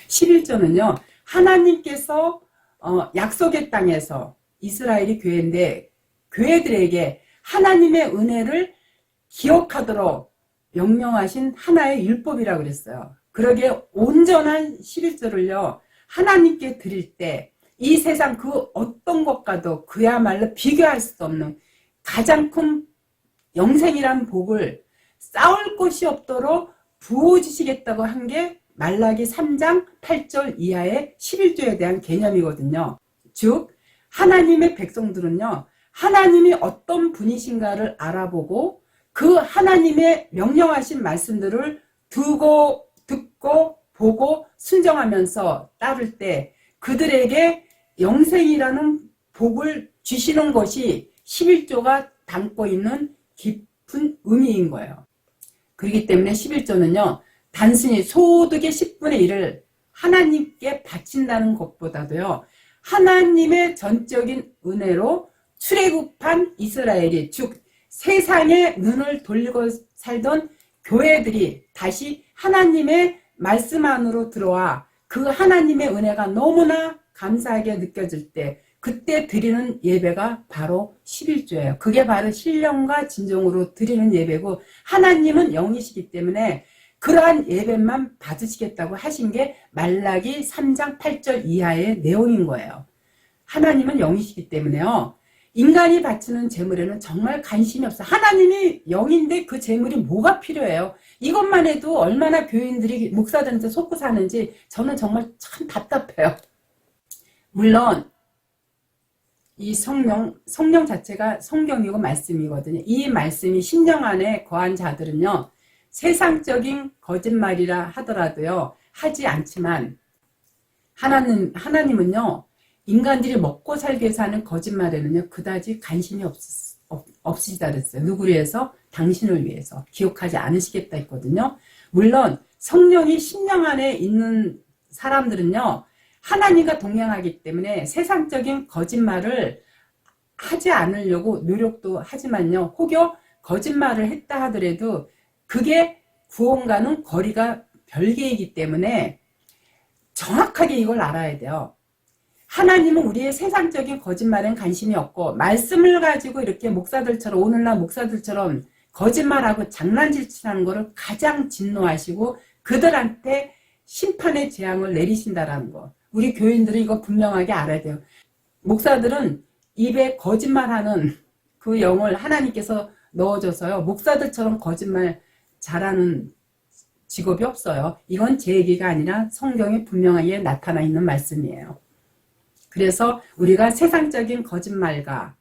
11조는요. 하나님께서 약속의 땅에서 이스라엘이 교회인데 교회들에게 하나님의 은혜를 기억하도록 명령하신 하나의 율법이라고 그랬어요. 그러기에 온전한 11조를요. 하나님께 드릴 때 이 세상 그 어떤 것과도 그야말로 비교할 수 없는 가장 큰 영생이란 복을 쌓을 곳이 없도록 부어주시겠다고 한 게 말라기 3장 8절 이하의 11조에 대한 개념이거든요. 즉 하나님의 백성들은요. 하나님이 어떤 분이신가를 알아보고 그 하나님의 명령하신 말씀들을 두고 듣고 보고 순종하면서 따를 때 그들에게 영생이라는 복을 주시는 것이 11조가 담고 있는 깊은 의미인 거예요. 그렇기 때문에 11조는요. 단순히 소득의 10분의 1을 하나님께 바친다는 것보다도요. 하나님의 전적인 은혜로 출애굽한 이스라엘이 즉 세상에 눈을 돌리고 살던 교회들이 다시 하나님의 말씀 안으로 들어와 그 하나님의 은혜가 너무나 감사하게 느껴질 때 그때 드리는 예배가 바로 11조예요. 그게 바로 신령과 진정으로 드리는 예배고 하나님은 영이시기 때문에 그러한 예배만 받으시겠다고 하신 게 말라기 3장 8절 이하의 내용인 거예요. 하나님은 영이시기 때문에요. 인간이 바치는 제물에는 정말 관심이 없어요. 하나님이 영인데 그 제물이 뭐가 필요해요? 이것만 해도 얼마나 교인들이 목사들한테 속고 사는지 저는 정말 참 답답해요. 물론 이 성령 자체가 성경이고 말씀이거든요. 이 말씀이 심령 안에 거한 자들은요. 세상적인 거짓말이라 하더라도요. 하지 않지만 하나님은요. 인간들이 먹고 살기 위해서 하는 거짓말에는요. 그다지 관심이 없으시다 그랬어요. 누구를 위해서? 당신을 위해서. 기억하지 않으시겠다 했거든요. 물론 성령이 심령 안에 있는 사람들은요. 하나님과 동행하기 때문에 세상적인 거짓말을 하지 않으려고 노력도 하지만요. 혹여 거짓말을 했다 하더라도 그게 구원과는 거리가 별개이기 때문에 정확하게 이걸 알아야 돼요. 하나님은 우리의 세상적인 거짓말엔 관심이 없고 말씀을 가지고 이렇게 목사들처럼 오늘날 목사들처럼 거짓말하고 장난질치라는 것을 가장 진노하시고 그들한테 심판의 재앙을 내리신다라는 거. 우리 교인들은 이거 분명하게 알아야 돼요. 목사들은 입에 거짓말하는 그 영을 하나님께서 넣어줘서요. 목사들처럼 거짓말 잘하는 직업이 없어요. 이건 제 얘기가 아니라 성경에 분명하게 나타나 있는 말씀이에요. 그래서 우리가 세상적인 거짓말과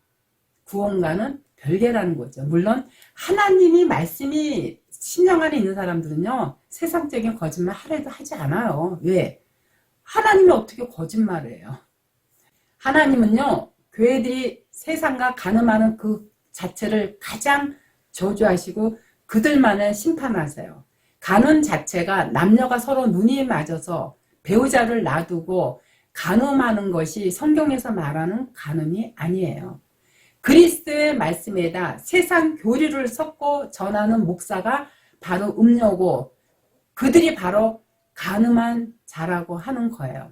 구원과는 별개라는 거죠. 물론 하나님이 말씀이 신령 안에 있는 사람들은요. 세상적인 거짓말 하려도 하지 않아요. 왜? 하나님이 어떻게 거짓말을 해요? 하나님은요. 교회들이 세상과 간음하는 그 자체를 가장 저주하시고 그들만을 심판하세요. 간음 자체가 남녀가 서로 눈이 맞아서 배우자를 놔두고 간음하는 것이 성경에서 말하는 간음이 아니에요. 그리스도의 말씀에다 세상 교리를 섞고 전하는 목사가 바로 음녀고 그들이 바로 간음한 자라고 하는 거예요.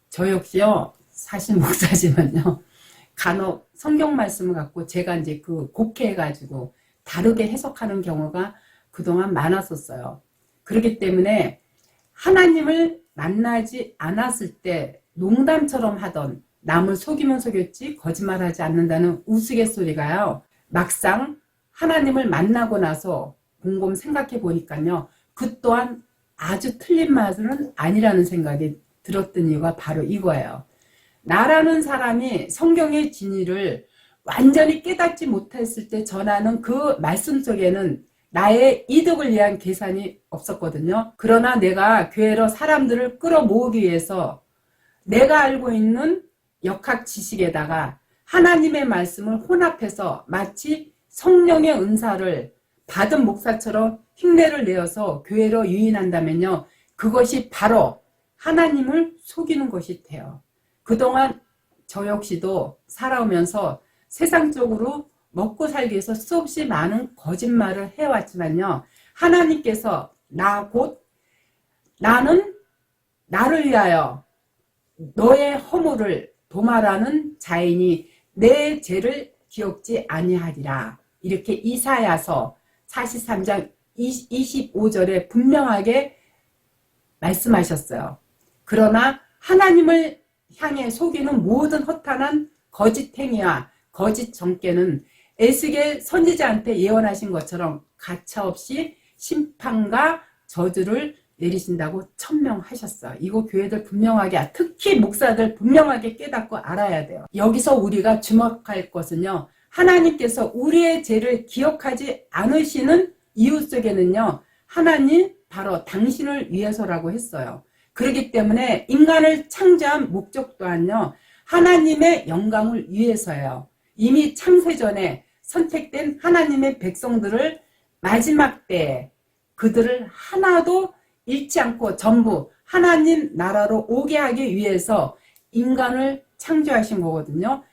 저 역시요 사실 목사지만요 간혹 성경 말씀을 갖고 제가 이제 그 곡해해가지고 다르게 해석하는 경우가 그동안 많았었어요. 그렇기 때문에 하나님을 만나지 않았을 때 농담처럼 하던 남을 속이면 속였지 거짓말하지 않는다는 우스갯소리가요. 막상 하나님을 만나고 나서 곰곰 생각해 보니까요. 그 또한 아주 틀린 말은 아니라는 생각이 들었던 이유가 바로 이거예요. 나라는 사람이 성경의 진리를 완전히 깨닫지 못했을 때 전하는 그 말씀 속에는 나의 이득을 위한 계산이 없었거든요. 그러나 내가 교회로 사람들을 끌어모으기 위해서 내가 알고 있는 역학 지식에다가 하나님의 말씀을 혼합해서 마치 성령의 은사를 받은 목사처럼 흉내를 내어서 교회로 유인한다면요. 그것이 바로 하나님을 속이는 것이 돼요. 그동안 저 역시도 살아오면서 세상적으로 먹고 살기 위해서 수없이 많은 거짓말을 해왔지만요. 하나님께서 나 곧 나는 나를 위하여 너의 허물을 도말하는 자이니 내 죄를 기억지 아니하리라. 이렇게 이사야서 43장 25절에 분명하게 말씀하셨어요. 그러나 하나님을 향해 속이는 모든 허탄한 거짓행위와 거짓 정죄는 에스겔 선지자한테 예언하신 것처럼 가차없이 심판과 저주를 내리신다고 천명하셨어요. 이거 교회들 분명하게, 특히 목사들 분명하게 깨닫고 알아야 돼요. 여기서 우리가 주목할 것은요, 하나님께서 우리의 죄를 기억하지 않으시는 이유 속에는요, 하나님 바로 당신을 위해서라고 했어요. 그렇기 때문에 인간을 창조한 목적 또한요, 하나님의 영광을 위해서예요. 이미 창세전에 선택된 하나님의 백성들을 마지막 때에 그들을 하나도 잃지 않고 전부 하나님 나라로 오게 하기 위해서 인간을 창조하신 거거든요.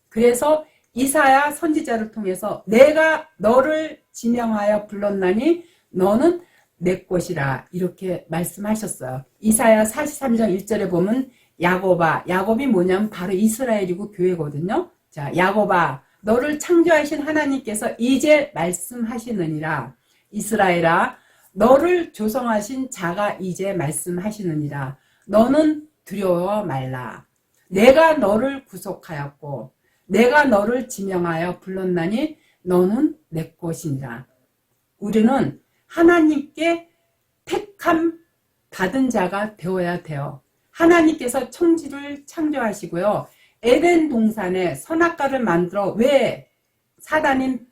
그래서 이사야 선지자를 통해서 내가 너를 지명하여 불렀나니 너는 내 것이라 이렇게 말씀하셨어요. 이사야 43장 1절에 보면 야곱이 뭐냐면 바로 이스라엘이고 교회거든요. 자, 야곱아 너를 창조하신 하나님께서 이제 말씀하시느니라. 이스라엘아 너를 조성하신 자가 이제 말씀하시느니라. 너는 두려워 말라. 내가 너를 구속하였고 내가 너를 지명하여 불렀나니 너는 내 것이니라. 우리는 하나님께 택함 받은 자가 되어야 돼요. 하나님께서 천지를 창조하시고요. 에덴 동산에 선악과를 만들어 왜 사단인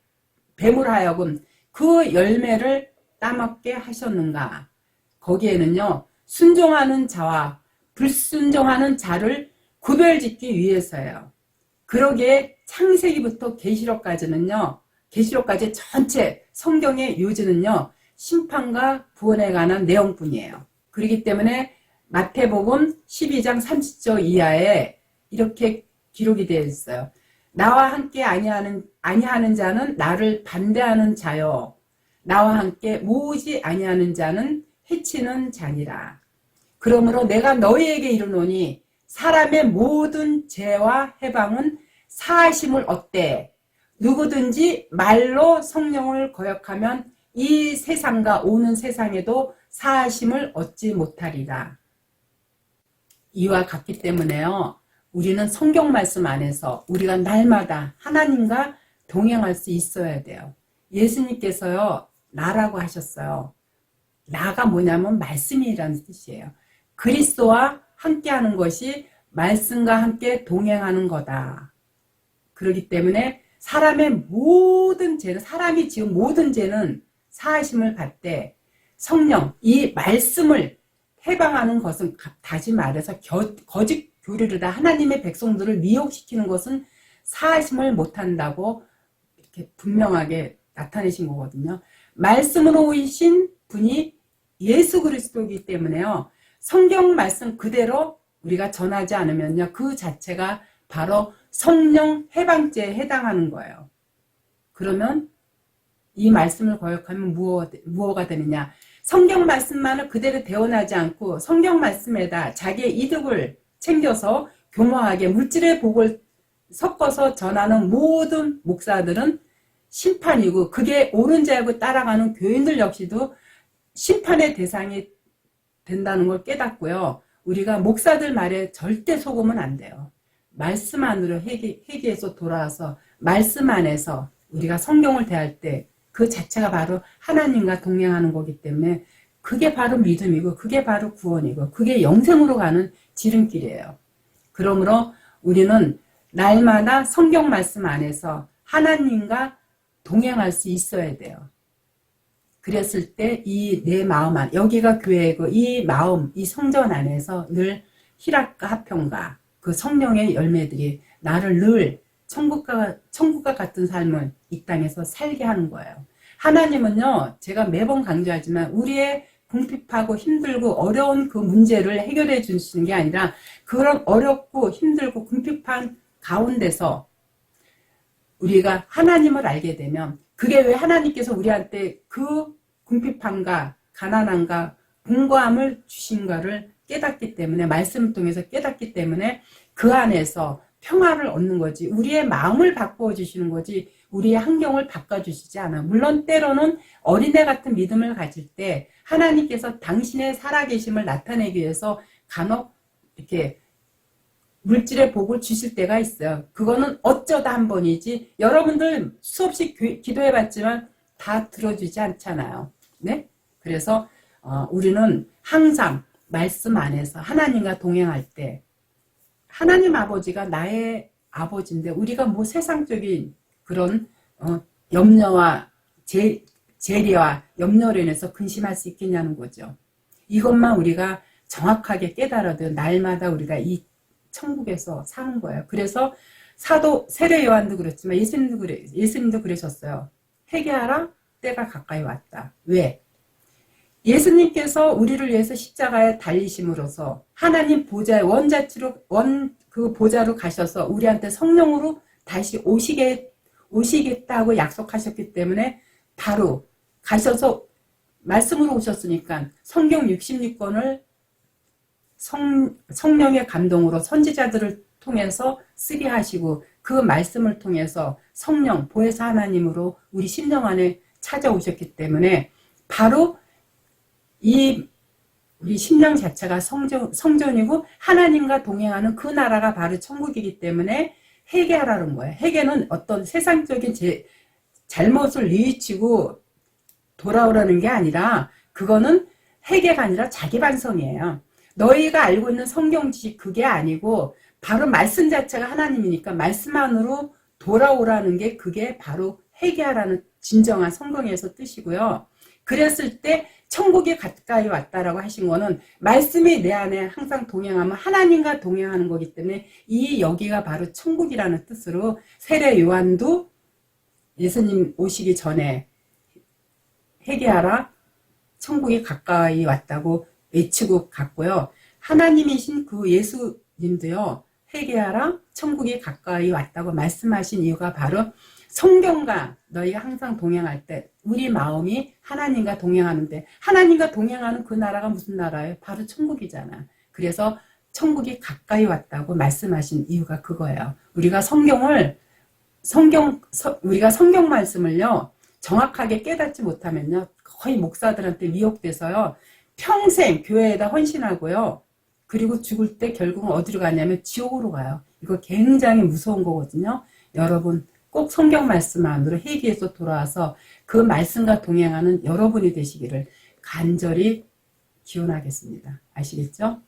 뱀을 하여금 그 열매를 따먹게 하셨는가? 거기에는요, 순종하는 자와 불순종하는 자를 구별짓기 위해서예요. 그러기에 창세기부터 계시록까지 전체 성경의 요지는요, 심판과 구원에 관한 내용뿐이에요. 그렇기 때문에 마태복음 12장 30절 이하에 이렇게 기록이 되어 있어요. 나와 함께 아니하는 자는 나를 반대하는 자요. 나와 함께 모으지 아니하는 자는 해치는 자니라. 그러므로 내가 너희에게 이르노니 사람의 모든 죄와 해방은 사하심을 얻되 누구든지 말로 성령을 거역하면 이 세상과 오는 세상에도 사하심을 얻지 못하리라. 이와 같기 때문에요. 우리는 성경 말씀 안에서 우리가 날마다 하나님과 동행할 수 있어야 돼요. 예수님께서요. 나라고 하셨어요. 나가 뭐냐면 말씀이라는 뜻이에요. 그리스도와 함께하는 것이 말씀과 함께 동행하는 거다. 그렇기 때문에 사람이 지은 모든 죄는 사하심을 받되 성령, 이 말씀을 해방하는 것은 다시 말해서 거짓 교리를 다 하나님의 백성들을 미혹시키는 것은 사하심을 못한다고 이렇게 분명하게 나타내신 거거든요. 말씀으로 오신 분이 예수 그리스도이기 때문에요. 성경 말씀 그대로 우리가 전하지 않으면요. 그 자체가 바로 성령 해방죄에 해당하는 거예요. 그러면 이 말씀을 거역하면 무엇가 되느냐. 성경 말씀만을 그대로 대언하지 않고 성경 말씀에다 자기의 이득을 챙겨서 교묘하게 물질의 복을 섞어서 전하는 모든 목사들은 심판이고 그게 옳은 자고 따라가는 교인들 역시도 심판의 대상이 된다는 걸 깨닫고요. 우리가 목사들 말에 절대 속으면 안 돼요. 말씀 안으로 회개해서 돌아와서 말씀 안에서 우리가 성경을 대할 때 그 자체가 바로 하나님과 동행하는 거기 때문에 그게 바로 믿음이고 그게 바로 구원이고 그게 영생으로 가는 지름길이에요. 그러므로 우리는 날마다 성경 말씀 안에서 하나님과 동행할 수 있어야 돼요. 그랬을 때 이 내 마음 안, 여기가 교회고 이 마음, 이 성전 안에서 늘 희락과 화평과 그 성령의 열매들이 나를 늘 천국과 같은 삶을 이 땅에서 살게 하는 거예요. 하나님은요, 제가 매번 강조하지만 우리의 궁핍하고 힘들고 어려운 그 문제를 해결해 주시는 게 아니라 그런 어렵고 힘들고 궁핍한 가운데서 우리가 하나님을 알게 되면 그게 왜 하나님께서 우리한테 그 궁핍함과 가난함과 공고함을 주신가를 깨닫기 때문에, 말씀을 통해서 깨닫기 때문에 그 안에서 평화를 얻는 거지, 우리의 마음을 바꾸어 주시는 거지 우리의 환경을 바꿔주시지 않아. 물론 때로는 어린애 같은 믿음을 가질 때 하나님께서 당신의 살아계심을 나타내기 위해서 간혹 이렇게 물질의 복을 주실 때가 있어요. 그거는 어쩌다 한 번이지 여러분들 수없이 기도해봤지만 다 들어주지 않잖아요. 네? 그래서 우리는 항상 말씀 안에서 하나님과 동행할 때, 하나님 아버지가 나의 아버지인데 우리가 뭐 세상적인 그런 염려와 재리와 염려로 인해서 근심할 수 있겠냐는 거죠. 이것만 우리가 정확하게 깨달아도 날마다 우리가 이 천국에서 사는 거예요. 그래서 사도 세례 요한도 그렇지만 예수님도 그러셨어요. 회개하라, 때가 가까이 왔다. 왜? 예수님께서 우리를 위해서 십자가에 달리심으로써 하나님 보좌의 그 보좌로 가셔서 우리한테 성령으로 다시 오시겠다고 약속하셨기 때문에 바로 가셔서 말씀으로 오셨으니까 성경 66권을 성령의 감동으로 선지자들을 통해서 쓰게 하시고 그 말씀을 통해서 성령 보혜사 하나님으로 우리 심령 안에 찾아오셨기 때문에 바로 우리 심령 자체가 성전이고 하나님과 동행하는 그 나라가 바로 천국이기 때문에 회개하라는 거예요. 회개는 어떤 세상적인 잘못을 뉘우치고 돌아오라는 게 아니라, 그거는 회개가 아니라 자기 반성이에요. 너희가 알고 있는 성경 지식 그게 아니고 바로 말씀 자체가 하나님이니까 말씀 안으로 돌아오라는 게, 그게 바로 회개하라는 진정한 성경에서 뜻이고요. 그랬을 때 천국이 가까이 왔다라고 하신 거는 말씀이 내 안에 항상 동행하면 하나님과 동행하는 거기 때문에 여기가 바로 천국이라는 뜻으로 세례 요한도 예수님 오시기 전에 회개하라, 천국이 가까이 왔다고 외치고 갔고요. 하나님이신 그 예수님도요, 회개하라, 천국이 가까이 왔다고 말씀하신 이유가 바로 성경과 너희가 항상 동행할 때 우리 마음이 하나님과 동행하는데, 하나님과 동행하는 그 나라가 무슨 나라예요? 바로 천국이잖아. 그래서 천국이 가까이 왔다고 말씀하신 이유가 그거예요. 우리가 성경 말씀을요 정확하게 깨닫지 못하면요 거의 목사들한테 미혹돼서요 평생 교회에다 헌신하고요, 그리고 죽을 때 결국은 어디로 가냐면 지옥으로 가요. 이거 굉장히 무서운 거거든요. 여러분 꼭 성경 말씀 안으로 회개해서 돌아와서 그 말씀과 동행하는 여러분이 되시기를 간절히 기원하겠습니다. 아시겠죠?